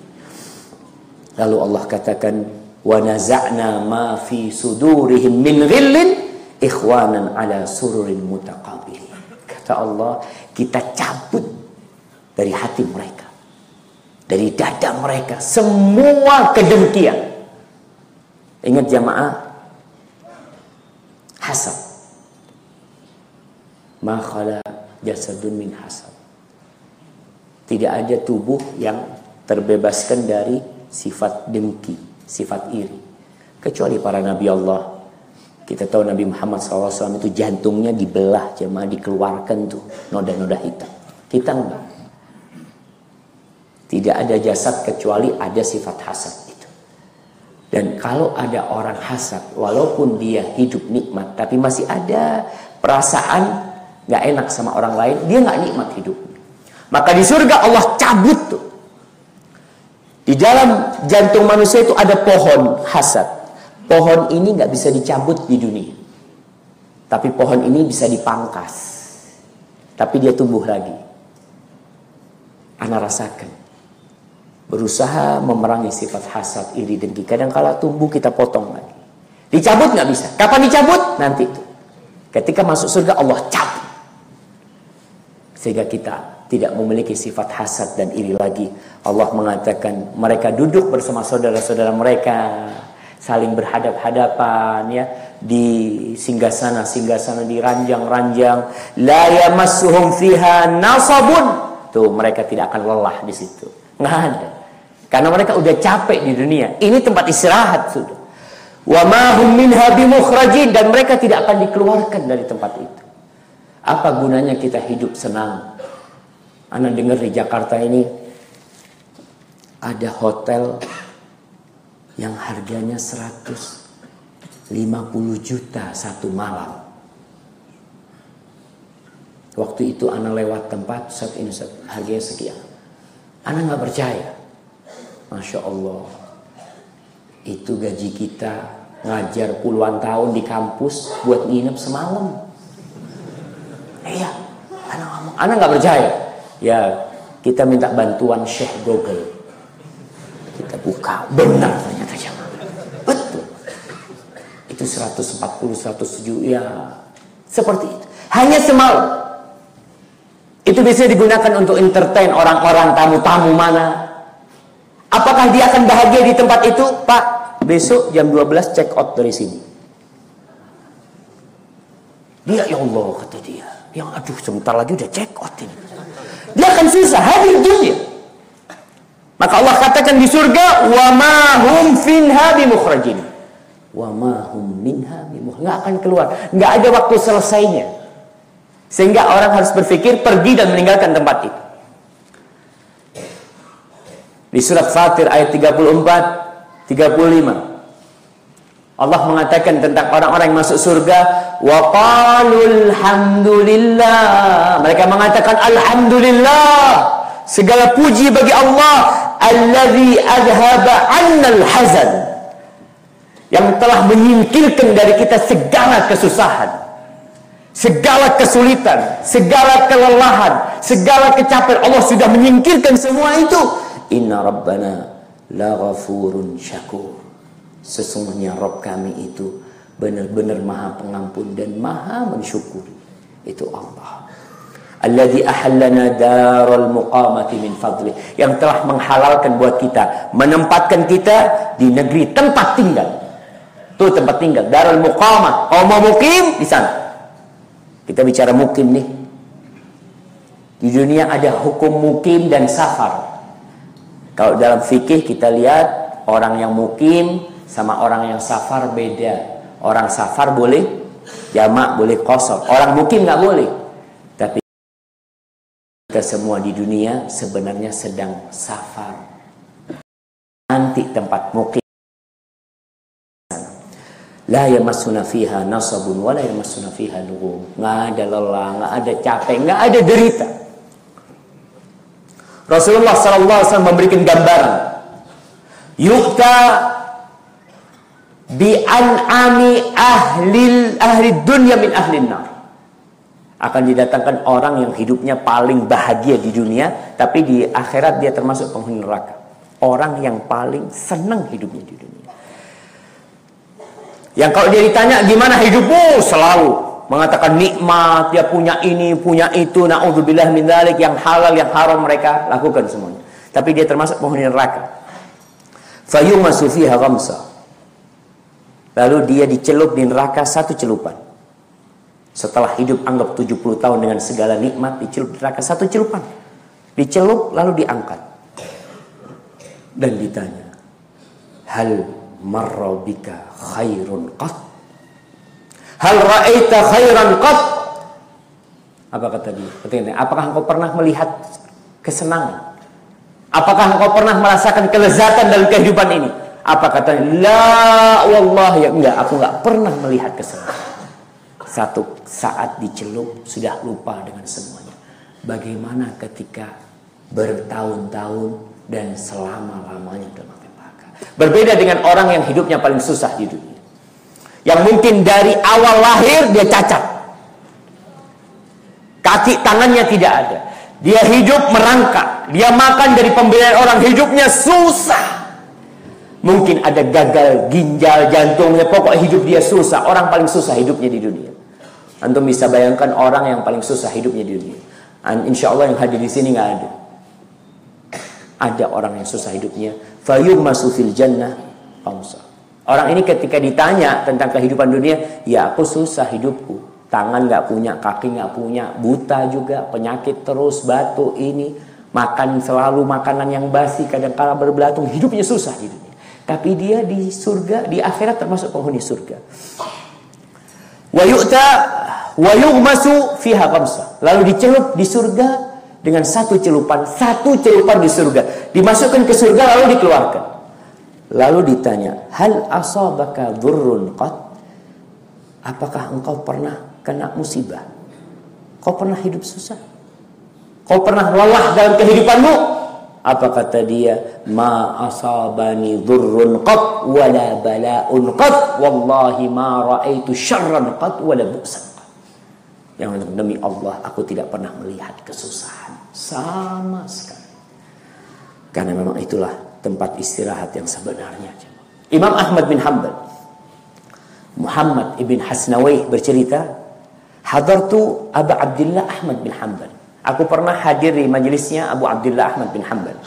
Lalu Allah katakan, wa naza'na ma fi sudurihim min ghillin ikhwanan ala sururin mutaqabilin. Kata Allah, kita cabut dari hati mereka, dari dada mereka, semua kedengkian. Ingat jamaah, hasad. Ma khala jasadun min hasad. Tidak ada tubuh yang terbebaskan dari sifat dengki, sifat iri, kecuali para nabi Allah. Kita tahu Nabi Muhammad SAW itu jantungnya dibelah, jemaah, dikeluarkan tuh noda-noda hitam. Kita enggak. Tidak ada jasad kecuali ada sifat hasad itu. Dan kalau ada orang hasad, walaupun dia hidup nikmat, tapi masih ada perasaan nggak enak sama orang lain, dia nggak nikmat hidupnya. Maka di surga Allah cabut tuh. Di dalam jantung manusia itu ada pohon hasad. Pohon ini nggak bisa dicabut di dunia. Tapi pohon ini bisa dipangkas. Tapi dia tumbuh lagi. Ana rasakan. Berusaha memerangi sifat hasad, iri, dengki. Kadang kala tumbuh kita potong lagi. Dicabut nggak bisa. Kapan dicabut? Nanti itu. Ketika masuk surga Allah cabut. Sehingga kita tidak memiliki sifat hasad dan iri lagi. Allah mengatakan mereka duduk bersama saudara-saudara mereka, saling berhadap-hadapan ya, di singgasana di ranjang-ranjang, la yamassuhum fiha nasabun. Tuh, mereka tidak akan lelah di situ. Nggak ada. Karena mereka udah capek di dunia. Ini tempat istirahat sudah. Wa ma hum minha bimukhrajin, dan mereka tidak akan dikeluarkan dari tempat itu. Apa gunanya kita hidup senang? Ana dengar di Jakarta ini ada hotel yang harganya 150 juta satu malam. Waktu itu ana lewat tempat, saat ini harganya sekian. Ana nggak percaya. Masya Allah. Itu gaji kita ngajar puluhan tahun di kampus buat nginep semalam. Iya, ana nggak percaya. Ya, kita minta bantuan Syekh Google. Kita buka, benar ternyata jamaah. Betul. Itu 140, 107, ya seperti itu. Hanya semalam. Itu biasanya digunakan untuk entertain orang-orang, tamu-tamu mana. Apakah dia akan bahagia di tempat itu? Pak, besok jam 12 check out dari sini. Dia, ya Allah, kata dia. Yang aduh, sebentar lagi udah check out ini. Dia akan susah hadir dunia. Maka Allah katakan di surga, wa ma hum finha bimukhrajin. Wa ma hum minha bimukhrajin. Enggak akan keluar, enggak ada waktu selesainya. Sehingga orang harus berpikir pergi dan meninggalkan tempat itu. Di surat Fatir ayat 34, 35. Allah mengatakan tentang orang-orang yang masuk surga, wa qalul hamdulillah. Mereka mengatakan alhamdulillah, segala puji bagi Allah, allazi adhaba 'annal hazan, yang telah menyingkirkan dari kita segala kesusahan, segala kesulitan, segala kelelahan, segala capaian. Allah sudah menyingkirkan semua itu. Inna rabbana la ghafurun syakur. Sesungguhnya Rabb kami itu benar-benar maha pengampun dan maha mensyukuri. Itu Allah. Alladzi ahallana daral muqamati min fadli, yang telah menghalalkan buat kita, menempatkan kita di negeri tempat tinggal. Itu tempat tinggal, darul muqamah. Oh, mau mukim di sana. Kita bicara mukim nih. Di dunia ada hukum mukim dan safar. Kalau dalam fikih kita lihat orang yang mukim sama orang yang safar beda. Orang safar boleh jamak, boleh qasar. Orang mukim nggak boleh. Tapi kita semua di dunia sebenarnya sedang safar. Nanti tempat mukim. La yamassuna fiha nasabun wa la yamassuna fiha lughub. Nggak ada lelah, nggak ada capek, nggak ada derita. Rasulullah SAW memberikan gambaran. Yukta bi an'ami ahli dunya min ahli nar. Akan didatangkan orang yang hidupnya paling bahagia di dunia, tapi di akhirat dia termasuk penghuni neraka. Orang yang paling senang hidupnya di dunia. Yang kalau dia ditanya gimana hidupmu, selalu mengatakan nikmat, dia punya ini, punya itu, na'udzubillah min dzalik, yang halal, yang haram mereka lakukan semuanya. Tapi dia termasuk penghuni neraka. Fayumasu fiha ghamsa. Lalu dia dicelup di neraka satu celupan. Setelah hidup anggap 70 tahun dengan segala nikmat, dicelup di neraka satu celupan. Dicelup lalu diangkat. Dan ditanya, hal marra bika khairun qat? Hal ra'aita khairan qat? Apa kata dia? Apakah engkau pernah melihat kesenangan? Apakah engkau pernah merasakan kelezatan dalam kehidupan ini? Apa katanya? La wallahi, ya enggak, aku enggak pernah melihat kesenangan. Satu saat dicelup sudah lupa dengan semuanya. Bagaimana ketika bertahun-tahun dan selama-lamanya dalam neraka? Berbeda dengan orang yang hidupnya paling susah di dunia. Yang mungkin dari awal lahir dia cacat. Kaki tangannya tidak ada. Dia hidup merangkak. Dia makan dari pemberian orang, hidupnya susah. Mungkin ada gagal ginjal, jantungnya, pokok hidup dia susah. Orang paling susah hidupnya di dunia. Antum bisa bayangkan orang yang paling susah hidupnya di dunia. Insya Allah yang hadir di sini nggak ada. Ada orang yang susah hidupnya. Fayumasu fil jannah qamsa. Orang ini ketika ditanya tentang kehidupan dunia, ya aku susah hidupku. Tangan nggak punya, kaki nggak punya, buta juga, penyakit terus, batuk ini, makan selalu makanan yang basi, kadang-kala berbelatung, hidupnya susah di dunia. Tapi dia di surga, di akhirat termasuk penghuni surga. Wa yu'ta wa yughmasu fiha qamsa. Lalu dicelup di surga dengan satu celupan di surga. Dimasukkan ke surga lalu dikeluarkan. Lalu ditanya, hal asabaka dhurrun qat? Apakah engkau pernah kena musibah? Kau pernah hidup susah? Kau pernah lelah dalam kehidupanmu? Apa kata dia? Ma asabani dhurrun qat wala bala'un qat wallahi ma ra'aitu syarran qat wala bu'san qat. Yang demi Allah, aku tidak pernah melihat kesusahan sama sekali. Karena memang itulah tempat istirahat yang sebenarnya. Imam Ahmad bin Hanbal, Muhammad ibn Hasnawi bercerita, hadartu Abu Abdullah Ahmad bin Hanbal. Aku pernah hadir di majelisnya Abu Abdullah Ahmad bin Hanbal,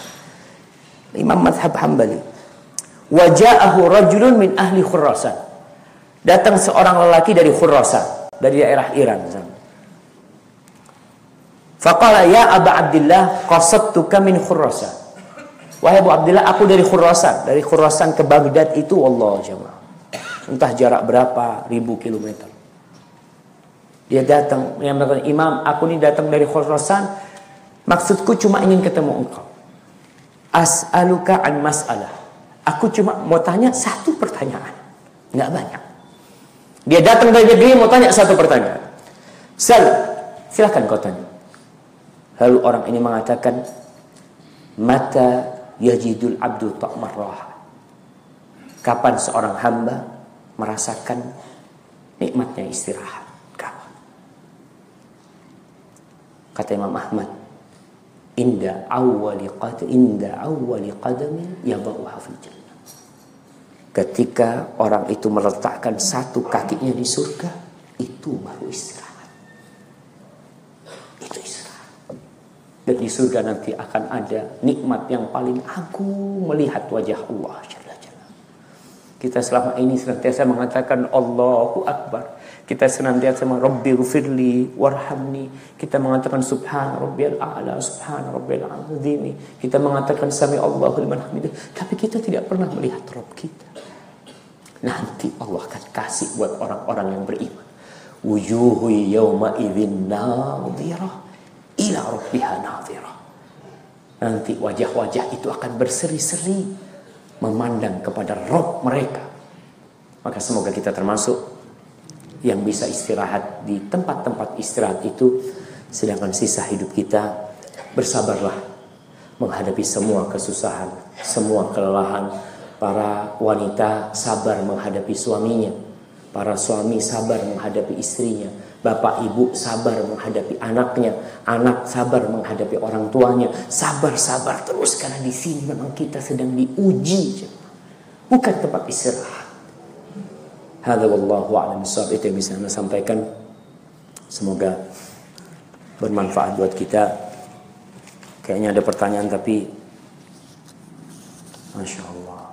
Imam Madhab Hanbali. Waja'ahu rajulun min ahli Khurasan. Datang seorang lelaki dari Khurasan, dari daerah Iran. Faqala ya Abu Abdullah qasadtuka min Khurasan. Wahai Abu Abdullah, aku dari Khurasan. Dari Khurasan ke Baghdad itu Allah jemaah, entah jarak berapa ribu kilometer. Dia datang, yang mengatakan, Imam, aku ini datang dari Khurasan, maksudku cuma ingin ketemu engkau. As'aluka an mas'alah. Aku cuma mau tanya satu pertanyaan, nggak banyak. Dia datang dari negeri mau tanya satu pertanyaan. Silakan kau tanya. Lalu orang ini mengatakan, mata yajidul abdu ta'mar raha. Kapan seorang hamba merasakan nikmatnya istirahat? Kata Imam Ahmad, inda awwali qadamin yadauha fil jannah. Ketika orang itu meletakkan satu kakinya di surga, itu baru istirahat. Itu istirahat. Dan di surga nanti akan ada nikmat yang paling agung, melihat wajah Allah Jalla Jalla. Kita selama ini senantiasa mengatakan Allahu Akbar. Kita senantiasa Rabbi ghfirli warhamni. Kita mengatakan subhan rabbiyal a'la, subhan rabbiyal azim. Kita mengatakan sami Allahu liman hamidah. Tapi kita tidak pernah melihat Rabb kita. Nanti Allah akan kasih buat orang-orang yang beriman. Wujuhu yawma idzin nadhirah ila rabbiha nadhirah. Nanti wajah-wajah itu akan berseri-seri memandang kepada Rabb mereka. Maka semoga kita termasuk yang bisa istirahat di tempat-tempat istirahat itu. Sedangkan sisa hidup kita bersabarlah menghadapi semua kesusahan, semua kelelahan. Para wanita sabar menghadapi suaminya, para suami sabar menghadapi istrinya, bapak ibu sabar menghadapi anaknya, anak sabar menghadapi orang tuanya. Sabar terus, karena di sini memang kita sedang diuji, bukan tempat istirahat. Hadza wallahu a'lam bishawab. Itu yang bisa Anda sampaikan. Semoga bermanfaat buat kita. Kayaknya ada pertanyaan tapi Masya Allah.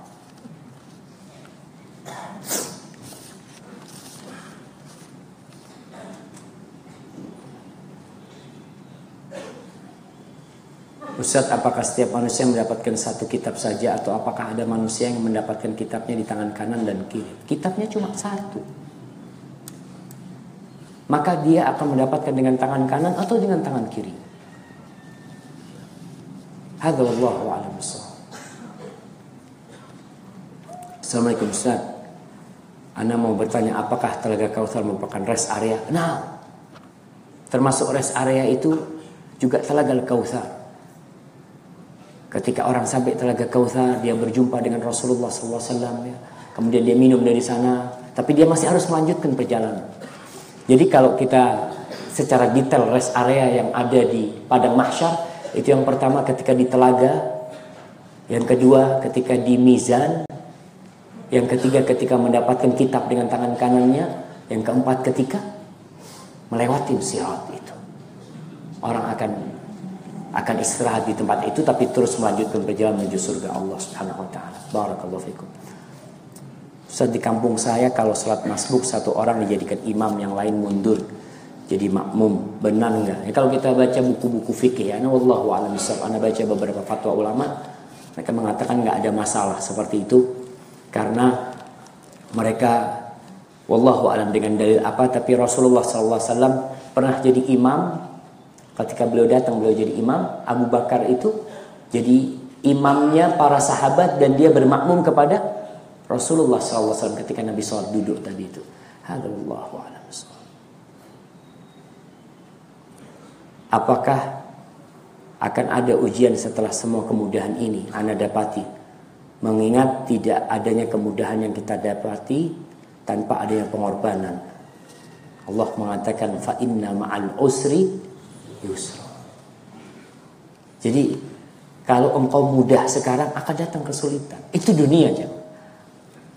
Ustaz, apakah setiap manusia mendapatkan satu kitab saja atau apakah ada manusia yang mendapatkan kitabnya di tangan kanan dan kiri? Kitabnya cuma satu. Maka dia akan mendapatkan dengan tangan kanan atau dengan tangan kiri. Hadza wallahu a'lam bishawab. Assalamualaikum Ustaz. Ana mau bertanya, apakah Telaga Kautsar merupakan rest area? Nah, termasuk rest area itu juga Telaga Kautsar. Ketika orang sampai Telaga Kautsar, dia berjumpa dengan Rasulullah SAW, ya. Kemudian dia minum dari sana, tapi dia masih harus melanjutkan perjalanan. Jadi kalau kita secara detail rest area yang ada di padang mahsyar, itu yang pertama ketika di telaga, yang kedua ketika di mizan, yang ketiga ketika mendapatkan kitab dengan tangan kanannya, yang keempat ketika melewati sirat itu. Orang akan istirahat di tempat itu, tapi terus melanjutkan perjalanan menuju surga Allah Subhanahu wa taala. Barakallahu fikum. Ustaz, di kampung saya kalau salat masbuk satu orang dijadikan imam, yang lain mundur jadi makmum. Benar enggak? Ya, kalau kita baca buku-buku fikih, ana wallahu a'lam bishawab, ana baca beberapa fatwa ulama, mereka mengatakan enggak ada masalah seperti itu karena mereka wallahu a'lam dengan dalil apa, tapi Rasulullah sallallahu alaihi wasallam pernah jadi imam. Ketika beliau datang, beliau jadi imam. Abu Bakar itu jadi imamnya para sahabat dan dia bermakmum kepada Rasulullah SAW ketika Nabi sholat duduk tadi itu. Allahu a'lam. Apakah akan ada ujian setelah semua kemudahan ini Anda dapati? Mengingat tidak adanya kemudahan yang kita dapati tanpa adanya pengorbanan. Allah mengatakan fa inna ma'al usri yusra. Jadi kalau engkau mudah sekarang akan datang kesulitan. Itu dunia aja.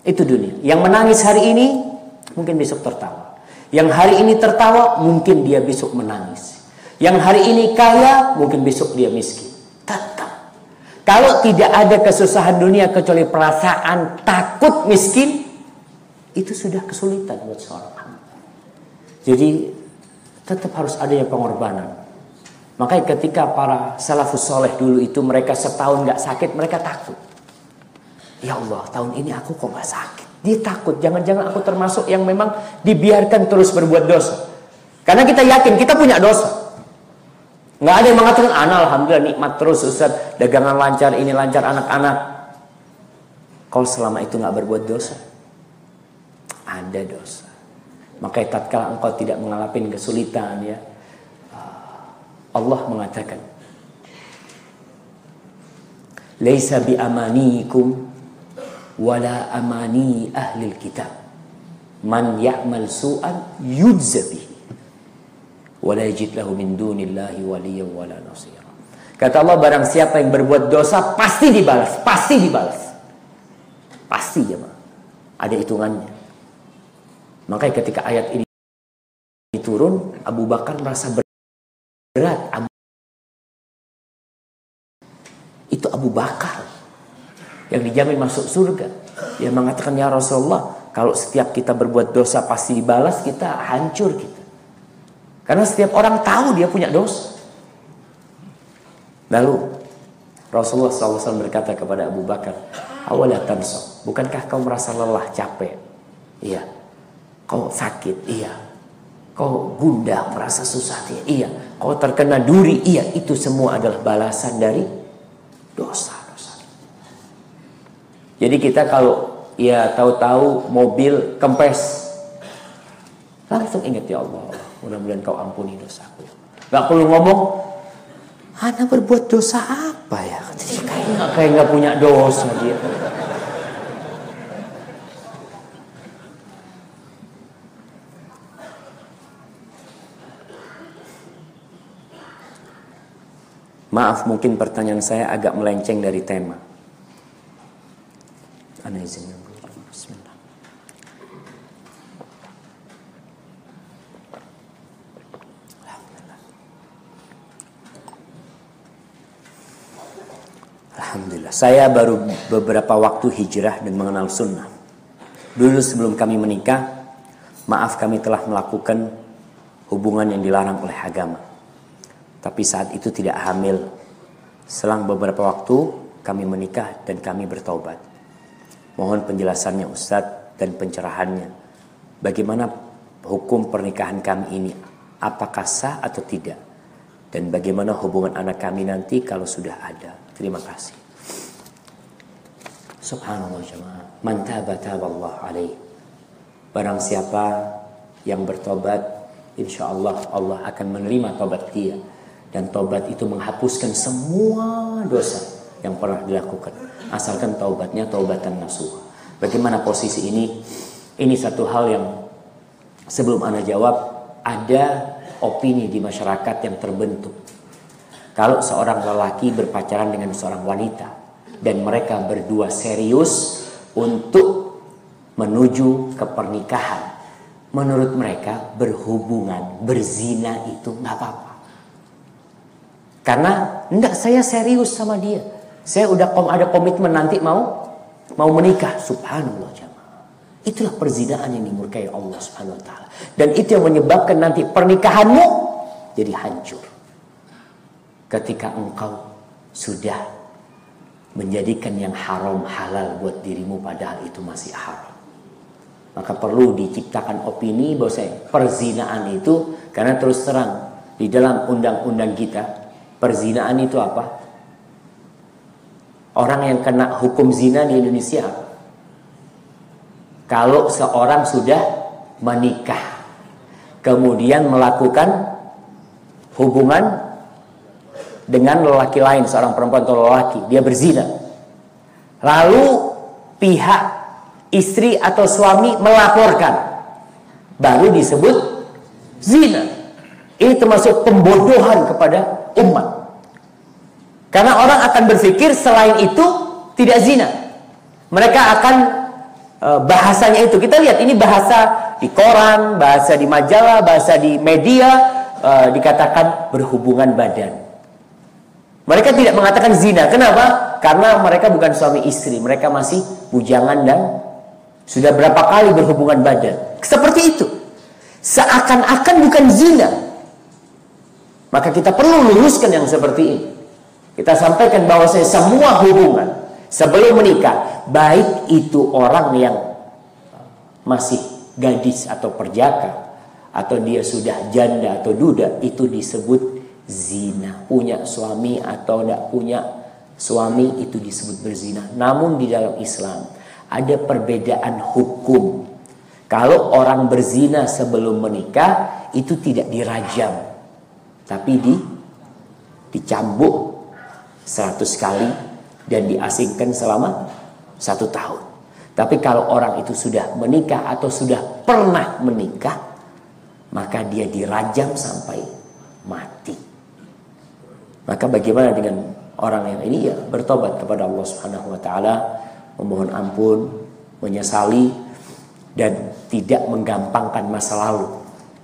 Itu dunia. Yang menangis hari ini mungkin besok tertawa. Yang hari ini tertawa mungkin dia besok menangis. Yang hari ini kaya mungkin besok dia miskin. Tetap. Kalau tidak ada kesusahan dunia kecuali perasaan takut miskin, itu sudah kesulitan buat seorang hamba. Jadi tetap harus adanya pengorbanan. Makanya ketika para salafus soleh dulu itu mereka setahun gak sakit, mereka takut. Ya Allah, tahun ini aku kok gak sakit. Dia takut, jangan-jangan aku termasuk yang memang dibiarkan terus berbuat dosa. Karena kita yakin kita punya dosa. Gak ada yang mengatakan, alhamdulillah nikmat terus Ustaz, dagangan lancar, ini lancar, anak-anak. Kalau selama itu gak berbuat dosa, ada dosa. Makanya tatkala engkau tidak mengalami kesulitan, ya, Allah mengatakan, laisa bi amanikum wala amani ahli kitab, man ya'mal su'an yujza bihi wala yajid lahu min dunillahi waliyyan wala nasira. Kata Allah, barang siapa yang berbuat dosa pasti dibalas, pasti dibalas. Pasti ya, ada hitungannya. Makanya ketika ayat ini turun, Abu Bakar merasa berat. Itu Abu Bakar yang dijamin masuk surga. Dia mengatakan, ya Rasulullah, kalau setiap kita berbuat dosa pasti dibalas, kita hancur kita. Karena setiap orang tahu dia punya dosa. Lalu Rasulullah SAW berkata kepada Abu Bakar, awala tansab, bukankah kau merasa lelah, capek? Iya. Kau sakit? Iya. Kau gundah, merasa susah? Iya. Kau terkena duri? Iya. Itu semua adalah balasan dari dosa-dosa. Jadi kita kalau ya tahu-tahu mobil kempes, langsung ingat, ya Allah, mudah-mudahan kau ampuni dosaku. Gak perlu ngomong, Ana berbuat dosa apa ya? Kayak gak punya dosa dia. Maaf, mungkin pertanyaan saya agak melenceng dari tema. Ana izin. Bismillah. Alhamdulillah. Saya baru beberapa waktu hijrah dan mengenal sunnah. Dulu sebelum kami menikah, maaf kami telah melakukan hubungan yang dilarang oleh agama. Tapi saat itu tidak hamil. Selang beberapa waktu kami menikah dan kami bertaubat. Mohon penjelasannya Ustadz dan pencerahannya. Bagaimana hukum pernikahan kami ini? Apakah sah atau tidak? Dan bagaimana hubungan anak kami nanti kalau sudah ada? Terima kasih. Subhanallah jemaah. Man taba taballah alaih. Barang siapa yang bertobat, insya Allah Allah akan menerima tobat dia. Dan tobat itu menghapuskan semua dosa yang pernah dilakukan. Asalkan taubatnya taubatan nasuha. Bagaimana posisi ini? Ini satu hal yang sebelum Anda jawab, ada opini di masyarakat yang terbentuk. Kalau seorang lelaki berpacaran dengan seorang wanita dan mereka berdua serius untuk menuju ke pernikahan, menurut mereka berhubungan, berzina itu nggak apa-apa. Karena enggak, saya serius sama dia. Saya udah ada komitmen nanti mau menikah. Subhanallah jemaah. Itulah perzinaan yang dimurkai Allah Subhanahu wa taala. Dan itu yang menyebabkan nanti pernikahanmu jadi hancur. Ketika engkau sudah menjadikan yang haram halal buat dirimu padahal itu masih haram. Maka perlu diciptakan opini bahwa perzinaan itu, karena terus terang di dalam undang-undang kita, perzinaan itu apa? Orang yang kena hukum zina di Indonesia, kalau seorang sudah menikah, kemudian melakukan hubungan dengan lelaki lain, seorang perempuan atau lelaki, dia berzina. Lalu pihak istri atau suami melaporkan, baru disebut zina. Ini termasuk pembodohan kepada umat. Karena orang akan berpikir selain itu tidak zina. Mereka akan bahasanya itu. Kita lihat ini bahasa di koran, bahasa di majalah, bahasa di media, dikatakan berhubungan badan. Mereka tidak mengatakan zina. Kenapa? Karena mereka bukan suami istri. Mereka masih bujangan dan sudah berapa kali berhubungan badan. Seperti itu. Seakan-akan bukan zina. Maka kita perlu luruskan yang seperti ini. Kita sampaikan bahwa semua hubungan sebelum menikah, baik itu orang yang masih gadis atau perjaka, atau dia sudah janda atau duda, itu disebut zina. Punya suami atau tidak punya suami itu disebut berzina. Namun di dalam Islam ada perbedaan hukum. Kalau orang berzina sebelum menikah itu tidak dirajam, tapi dicambuk 100 kali dan diasingkan selama 1 tahun. Tapi kalau orang itu sudah menikah atau sudah pernah menikah, maka dia dirajam sampai mati. Maka bagaimana dengan orang yang ini? Ya bertobat kepada Allah Subhanahu wa taala, memohon ampun, menyesali, dan tidak menggampangkan masa lalu.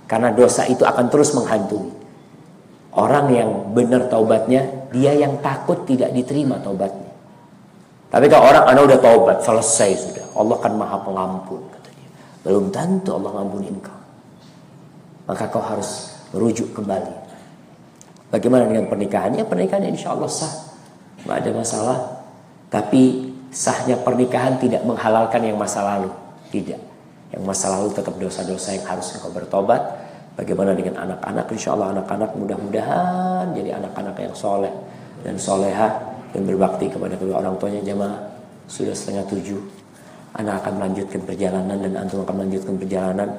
Karena dosa itu akan terus menghantui. Orang yang benar taubatnya, dia yang takut tidak diterima taubatnya. Tapi kalau orang, anda udah taubat, selesai sudah, Allah kan maha pengampun, kata dia. Belum tentu Allah ngampuni engkau. Maka kau harus merujuk kembali. Bagaimana dengan pernikahannya? Pernikahannya insya Allah sah, nggak ada masalah. Tapi sahnya pernikahan tidak menghalalkan yang masa lalu. Tidak. Yang masa lalu tetap dosa-dosa yang harus engkau bertobat. Bagaimana dengan anak-anak? Insya Allah anak-anak mudah-mudahan jadi anak-anak yang soleh dan solehah, dan berbakti kepada kedua orang tuanya. Jamaah, sudah 6:30. Anak akan melanjutkan perjalanan dan antum akan melanjutkan perjalanan.